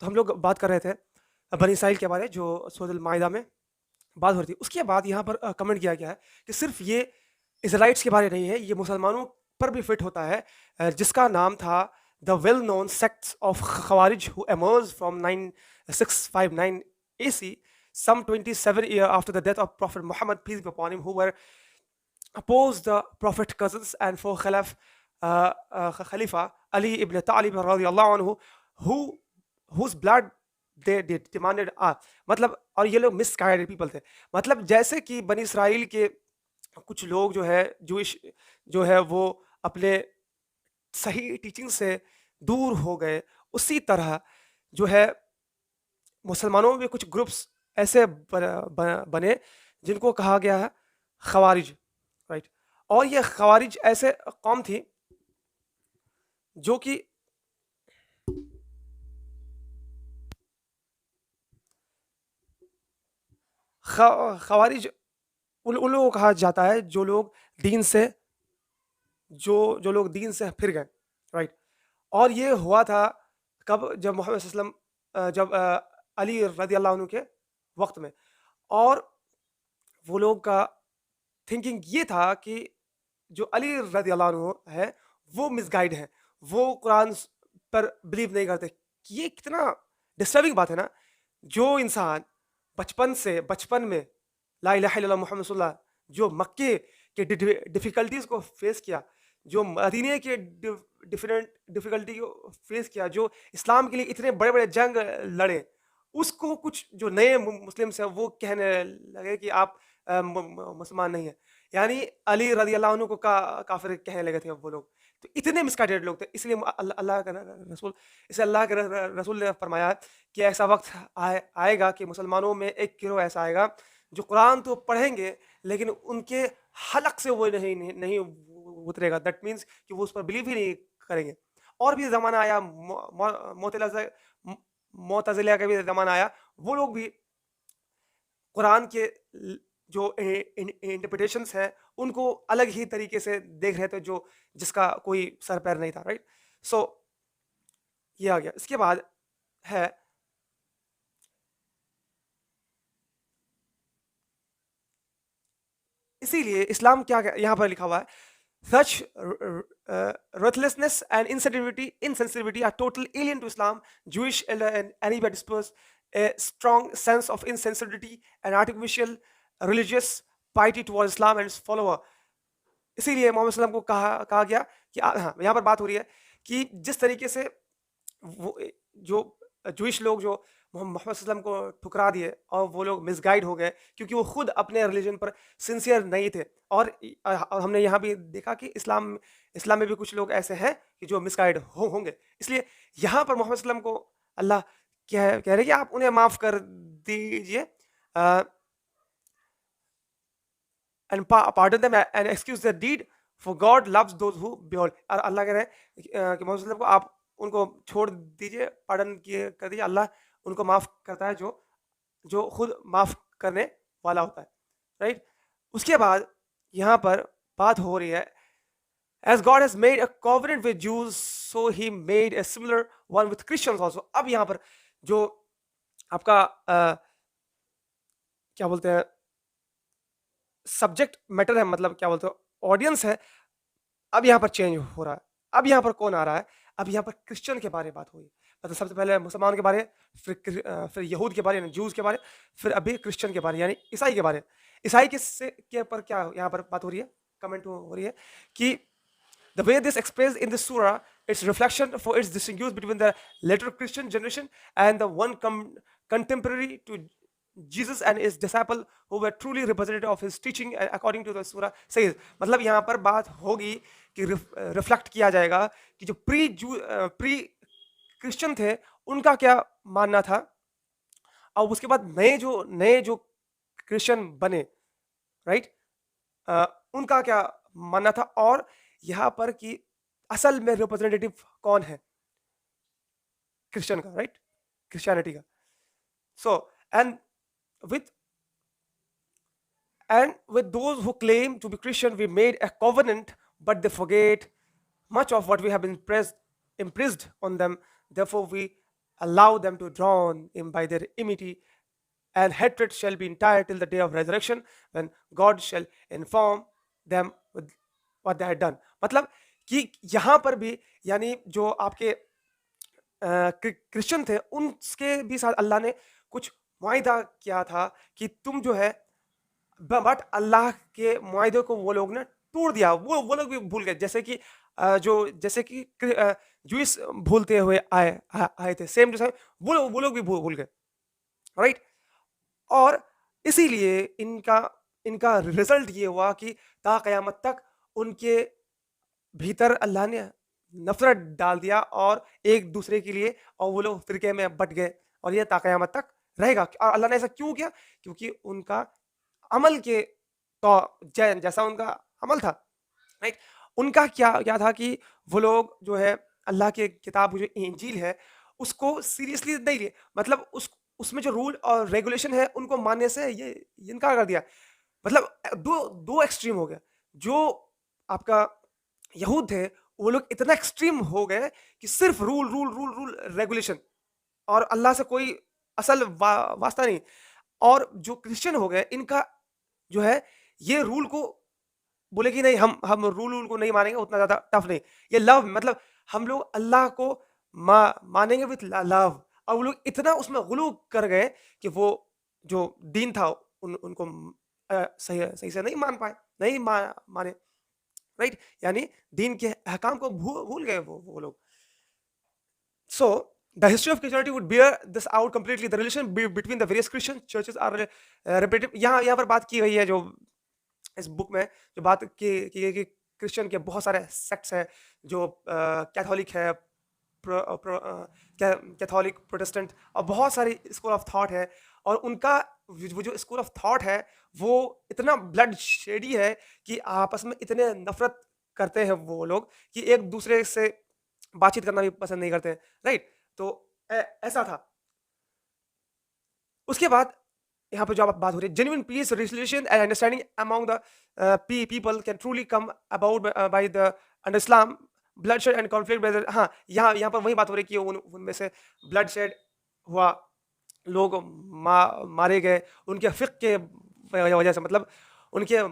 तो हम लोग बात कर रहे थे बनी इसराइल के बारे जो सूरह अल माइदा में बात हो रही थी। उसके बाद यहाँ पर कमेंट किया गया है कि सिर्फ ये इज़राइट्स के बारे नहीं है, ये मुसलमानों पर भी फिट होता है, जिसका नाम था the well known sects of Khawarij who emerged from 9659 AC, some 27 years after the death of Prophet Muhammad, peace be upon him, who were opposed the Prophet cousins and for Khalifa Ali ibn Talib radiallahu anhu, whose blood they demanded। मतलब और ये लोग misguided people थे। मतलब जैसे कि बनी Israel के कुछ लोग जो है जूइश जो है वो अपने सही टीचिंग से दूर हो गए, उसी तरह जो है मुसलमानों में कुछ ग्रुप्स ऐसे बने जिनको कहा गया है खवारिज, राइट। और ये खवारिज ऐसे कौम थी जो कि खवारिज उन लोगों को कहा जाता है जो लोग दीन से जो लोग दीन से फिर गए, राइट। और ये हुआ था कब? जब मोहम्मद सल्लल्लाहु अलैहि वसल्लम जब अली रदी अल्लाह अन्हु के वक्त में। और वो लोग का थिंकिंग ये था कि जो अली रदी अल्लाह अन्हु है वो मिसगाइड है, वो कुरान पर बिलीव नहीं करते। ये कितना डिस्टर्बिंग बात है ना। जो इंसान बचपन में ला इलाहा इल्लल्लाह मुहम्मद रसूलुल्लाह, जो मक्के के डिफिकल्टीज को फेस किया, जो मदीने के डिफरेंट डिफिकल्टी को फेस किया, जो इस्लाम के लिए इतने बड़े बड़े जंग लड़े, उसको कुछ जो नए मुस्लिम्स हैं वो कहने लगे कि आप मुसलमान नहीं है। यानी अली रदी अल्लाह अन्हु को काफिर कहने लगे थे वो लोग। तो इतने मिसगाइडेड लोग थे, इसलिए अल्लाह का रसूल इसे अल्लाह के रसूल ने फरमाया कि ऐसा वक्त आएगा कि मुसलमानों में एक गिरोह ऐसा आएगा जो कुरान तो पढ़ेंगे लेकिन उनके हलक से वो नहीं उतरेगा। दैट मीन्स कि वो उस पर बिलीव ही नहीं करेंगे। और भी ज़माना आया, मोतज़िला का भी ज़माना आया। वो लोग भी कुरान के जो इंटरप्रिटेशंस हैं उनको अलग ही तरीके से देख रहे थे, जो जिसका कोई सर पैर नहीं था, राइट। सो ये आ गया। इसके बाद है इसीलिए इस्लाम क्या यहाँ पर लिखा हुआ है, such ruthlessness and insensitivity are total alien to Islam. Jewish and anybody disperse a strong sense of insensitivity and artificial religious piety towards Islam and its follower. इसीलिए मोहम्मद सल्लम को कहा गया कि हाँ, यहाँ पर बात हो रही है कि जिस तरीके से वो जो जूइश लोग जो मोहम्मद सल्लम को ठुकरा दिए और वो लोग मिसगाइड हो गए क्योंकि वो खुद अपने रिलीजन पर सिंसियर नहीं थे। और हमने यहाँ भी देखा कि इस्लाम में भी कुछ लोग ऐसे हैं कि जो मिसगाइड होंगे। इसलिए यहाँ पर मोहम्मद सल्लम को अल्लाह कह रहे कि आप उन्हें माफ कर दीजिए, and pardon them and excuse their deed, for God loves those who behold। और अल्लाह कह रहे हैं कि मोहम्मद सल्लल्लाहु अलैहि वसल्लम को आप उनको छोड़ दीजिए, पार्डन कर दीजिए। अल्लाह उनको माफ करता है जो खुद माफ करने वाला होता है, राइट। उसके बाद यहाँ पर बात हो रही है, as God has made a covenant with Jews, so he made a similar one with Christians also। अब यहाँ पर जो आपका क्या बोलते हैं सब्जेक्ट मैटर है, मतलब क्या बोलते हो ऑडियंस है, अब यहाँ पर चेंज हो रहा है। अब यहाँ पर कौन आ रहा है? अब यहाँ पर क्रिश्चियन के बारे में बात हुई। मतलब सबसे पहले मुसलमान के बारे, फिर यहूद के बारे यानी जूस के बारे, फिर अभी क्रिश्चियन के बारे यानी ईसाई के बारे। ईसाई के पर क्या यहाँ पर बात हो रही है, कमेंट हो रही है कि the way this expressed in the surah, its reflection for its distinguish between the later Christian generation and the one contemporary to Jesus and his disciple who were truly representative of his teaching according to the surah says। मतलब यहाँ पर बात होगी कि reflect किया जाएगा कि जो प्री क्रिश्चियन थे उनका क्या मानना था, और उसके बाद नए जो क्रिश्चियन बने, राइट, उनका क्या मानना था। और यहाँ पर कि असल में रिप्रेजेंटेटिव कौन है क्रिश्चियन का, राइट, क्रिश्चियनिटी का। So and with And with those who claim to be Christian, we made a covenant, but they forget much of what we have impressed on them. Therefore, we allow them to drown in by their enmity, and hatred shall be entire till the day of resurrection, when God shall inform them with what they had done. मतलब कि यहाँ पर भी, यानी जो आपके Christian थे, उनके भी साथ अल्लाह ने कुछ मुआहिदा किया था कि तुम जो है, बट अल्लाह के मुआहिदे को वो लोग ने तोड़ दिया। वो लोग भी भूल गए, जैसे कि जैसे कि जूस भूलते हुए आए थे, सेम टू सेम वो लोग भी भूल गए, राइट। और इसीलिए इनका इनका रिजल्ट ये हुआ कि ता क़यामत तक उनके भीतर अल्लाह ने नफरत डाल दिया और एक दूसरे के लिए, और वो लोग फिरके में बट गए, और ये ता क़यामत तक रहेगा। और अल्लाह ने ऐसा क्यों किया? क्योंकि उनका अमल के तो जैसा उनका अमल था, राइट। उनका क्या क्या था कि वो लोग जो है अल्लाह की किताब जो इंजील है उसको सीरियसली नहीं लिए, मतलब उसमें जो रूल और रेगुलेशन है उनको मानने से ये इनकार कर दिया। मतलब दो दो एक्सट्रीम हो गया। जो आपका यहूद थे वो लोग इतना एक्सट्रीम हो गए कि सिर्फ rule rule rule rule regulation, और अल्लाह से कोई असल वास्ता नहीं। और जो क्रिश्चियन हो गए, इनका जो है ये रूल को बोले कि नहीं, हम रूल को नहीं मानेंगे, उतना ज्यादा टफ नहीं। ये लव, मतलब हम लोग अल्लाह को मानेंगे विथ लव। और वो लोग इतना उसमें गुलू कर गए कि वो जो दीन था उनको सही सही से नहीं मान पाए, नहीं माने, राइट। यानी दीन के अहकाम को भूल गए वो लोग। So, the history of Christianity would bear this out completely. The relation between the various Christian churches are repetitive. यहाँ पर बात की गई है, जो इस बुक में जो बात की गई कि क्रिश्चियन के बहुत सारे सेक्ट्स हैं, जो कैथोलिक है, कैथोलिक, प्रोटेस्टेंट, और बहुत सारी स्कूल ऑफ थॉट है। और उनका वो जो स्कूल ऑफ थॉट है वो इतना ब्लड शेडी है कि आपस में इतने नफरत करते हैं वो लोग कि एक दूसरे से बातचीत करना भी पसंद नहीं करते हैं, राइट। तो ऐसा था। उसके बाद यहाँ पे जो आप बात हो रही है, genuine peace, resolution and understanding among the people can truly come about by the under Islam, bloodshed and conflict. हाँ, यहाँ पर वही बात हो रही है कि उनमें से ब्लडशेड हुआ, लोग मारे गए उनके फिक के वजह से, मतलब उनके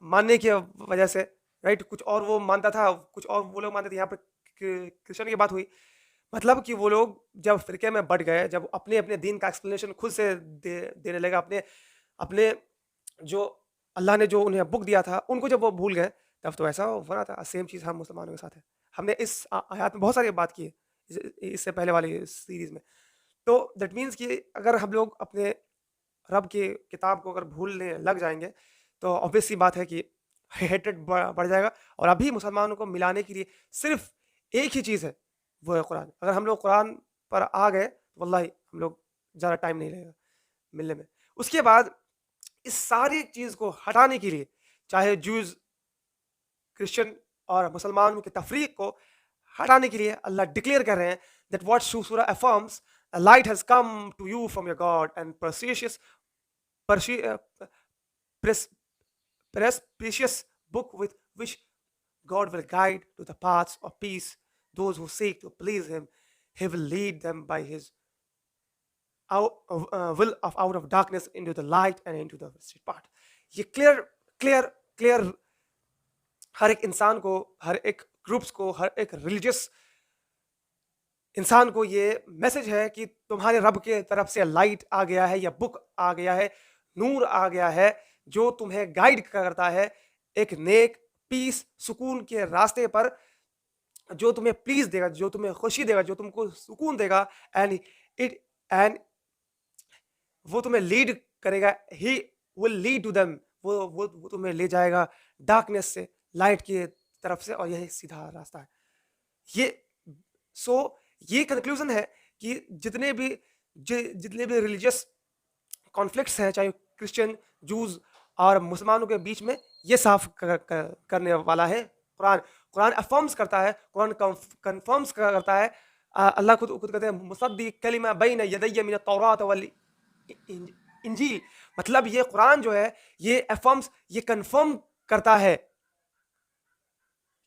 मानने की वजह से, राइट। कुछ और वो मानता था, कुछ और वो लोग मानते थे। यहाँ पर क्रिश्चियन की बात हुई, मतलब कि वो लोग जब फिरके में बट गए, जब अपने अपने दीन का एक्सप्लेनेशन खुद से देने लगा, अपने अपने जो अल्लाह ने जो उन्हें बुक दिया था उनको जब वो भूल गए, तब तो ऐसा बना था। सेम चीज़ हम मुसलमानों के साथ है। हमने इस आयत में बहुत सारी बात की है इससे पहले वाली सीरीज में। तो दैट मीन्स कि अगर हम लोग अपने रब की किताब को अगर भूलने लग जाएंगे तो ऑब्वियस सी बात है कि हेटेड बढ़ जाएगा। और अभी मुसलमानों को मिलाने के लिए सिर्फ एक ही चीज़ है, वो है कुरान। अगर हम लोग कुरान पर आ गए तो वल्लाही हम लोग ज़्यादा टाइम नहीं लगेगा मिलने में। उसके बाद इस सारी चीज़ को हटाने के लिए, चाहे जूज़, क्रिश्चियन और मुसलमानों की तफरीक को हटाने के लिए अल्लाह डिक्लेयर कर रहे हैं दैट व्हाट सूरा affirms, a light has come to you from your God, and precious book with which God will guide to the paths of peace those who seek to please Him. He will lead them by His will of out of darkness into the light and into the straight path. ये clear हर एक इंसान को, हर एक groups को, हर एक religious इंसान को ये मैसेज है कि तुम्हारे रब के तरफ से लाइट आ गया है, या बुक आ गया है, नूर आ गया है, जो तुम्हें गाइड करता है एक नेक, पीस, सुकून के रास्ते पर, जो तुम्हें प्लीज देगा, जो तुम्हें खुशी देगा, जो तुमको सुकून देगा। एंड वो तुम्हें लीड करेगा, he will lead to them, वो तुम्हें ले जाएगा डार्कनेस से लाइट की तरफ से, और यही सीधा रास्ता है। ये कंक्लूजन है कि जितने भी रिलीजियस कॉन्फ्लिक्ट्स हैं, चाहे क्रिश्चियन, जूज और मुसलमानों के बीच में ये साफ करने वाला है कुरान। कुरान अफर्म्स करता है, कुरान कंफर्म्स करता है। अल्लाह खुद कहते हैं मुसद्दिक कलिमा बैन यदैया मिन तौरात वल इंजील। मतलब ये कुरान जो है ये अफर्म्स, ये कंफर्म करता है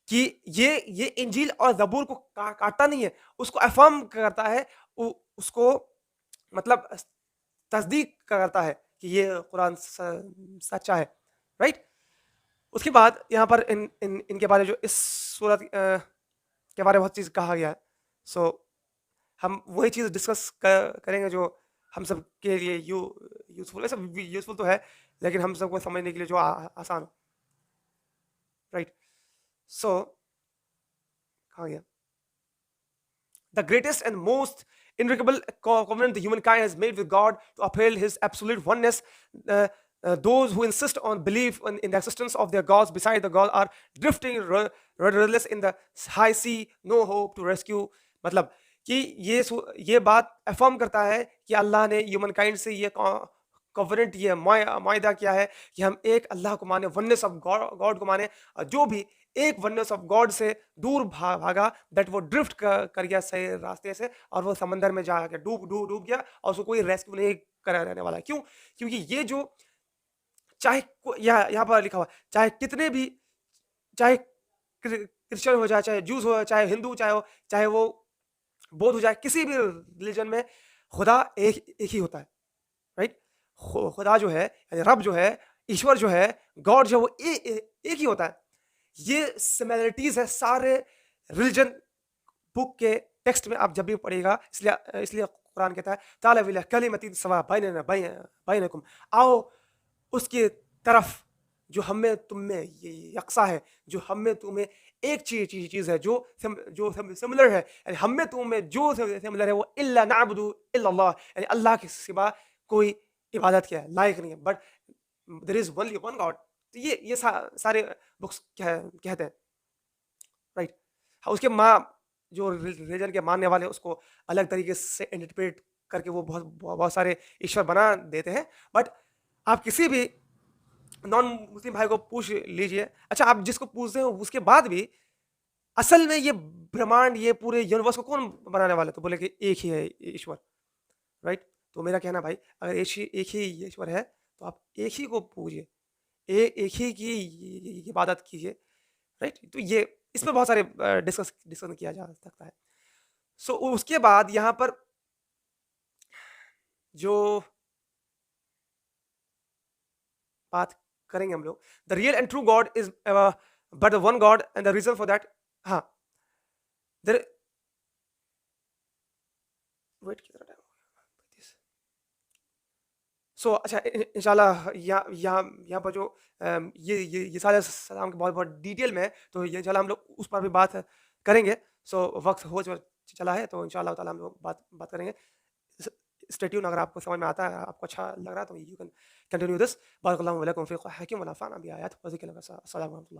कि ये इंजील और ज़बूर को काटता नहीं है, उसको अफर्म करता है, उसको मतलब तस्दीक करता है कि ये कुरान सच्चा है, राइट। उसके बाद यहाँ पर इनके बारे जो इस सूरत के बारे में बहुत चीज़ कहा गया है। सो हम वही चीज़ डिस्कस करेंगे जो हम सब के लिए यूजफुल, वैसे यूजफुल तो है लेकिन हम सबको समझने के लिए जो आसान हो, राइट। सो कहा गया the greatest and most irrevocable covenant the humankind has made with God to uphold his absolute oneness. Those who insist on belief in the existence of their gods beside the God are drifting rudderless in the high sea, no hope to rescue. मतलब कि ये बात affirm करता है कि अल्लाह ने human kind से ये कॉवेनेंट, ये मायदा किया है कि हम एक अल्लाह को माने, वननेस ऑफ गॉड को माने। जो भी एक वननेस ऑफ गॉड से दूर भागा, दैट वो ड्रिफ्ट कर गया सही रास्ते से और वो समंदर में जा गया, डूब गया और उसको कोई रेस्क्यू नहीं कर रहने वाला। क्यों? क्योंकि ये जो चाहे यहाँ पर लिखा हुआ, चाहे कितने भी, चाहे क्रिश्चियन हो जाए, चाहे जूस हो, चाहे हिंदू चाहे वो बौद्ध हो जाए, किसी भी रिलीजन में खुदा एक ही होता है, राइट। खुदा जो है यानी रब जो है, ईश्वर जो है, गॉड जो है वो एक ही होता है। ये सिमिलरिटीज है सारे रिलीजन बुक के टेक्स्ट में आप जब भी पढ़िएगा, इसलिए कुरान कहता है ताला विला कलिमतिन सवा बैनना बैनकुम, आओ उसकी तरफ जो हमें तुम में यकसा है, जो हमें तुम्हें एक चीज है जो सिमिलर है, यानी हमें तुम में जो सिमिलर है वो इल्ला नाबुदु इल्लल्लाह, यानी अल्लाह के सिवा कोई इबादत किया है लायक नहीं है, but there is only one God. तो ये सारे बुक्स कहते हैं, राइट। हाँ, उसके माँ जो रिलीजन के मानने वाले उसको अलग तरीके से इंटरप्रेट करके वो बहुत सारे ईश्वर बना देते हैं। बट आप किसी भी नॉन मुस्लिम भाई को पूछ लीजिए, अच्छा आप जिसको पूछते हैं उसके बाद भी असल में ये ब्रह्मांड, ये पूरे यूनिवर्स को कौन बनाने वाला है, तो बोले कि एक ही है ईश्वर, राइट। तो मेरा कहना भाई, अगर एक ही ईश्वर है तो आप एक ही को पूजिए, एक ही की इबादत कीजिए, राइट। तो ये इस पर बहुत सारे डिस्कशन किया जा सकता है। सो उसके बाद यहाँ पर जो बात करेंगे हम लोग, the real and true God is but the one God and the reason for that, हाँ वेट कितना टाइम हो गया। सो अच्छा, इंशाल्लाह यहाँ पर जो ये सारे सलाम के बहुत बहुत डिटेल में है, तो ये इंशाल्लाह हम लोग उस पर भी बात करेंगे। सो वक्त हो चला है, तो इंशाल्लाह ताला हम लोग बात करेंगे। Stay tune. अगर आपको समझ में आता है, आपको अच्छा लग रहा है, तो यू कैन कंटिन्यू दिस। बारकल्लाहु लकुम फी हकीम व नफ़अना बि आयातिहि व ज़िक्रिल हकीम। अस्सलामु अलैकुम।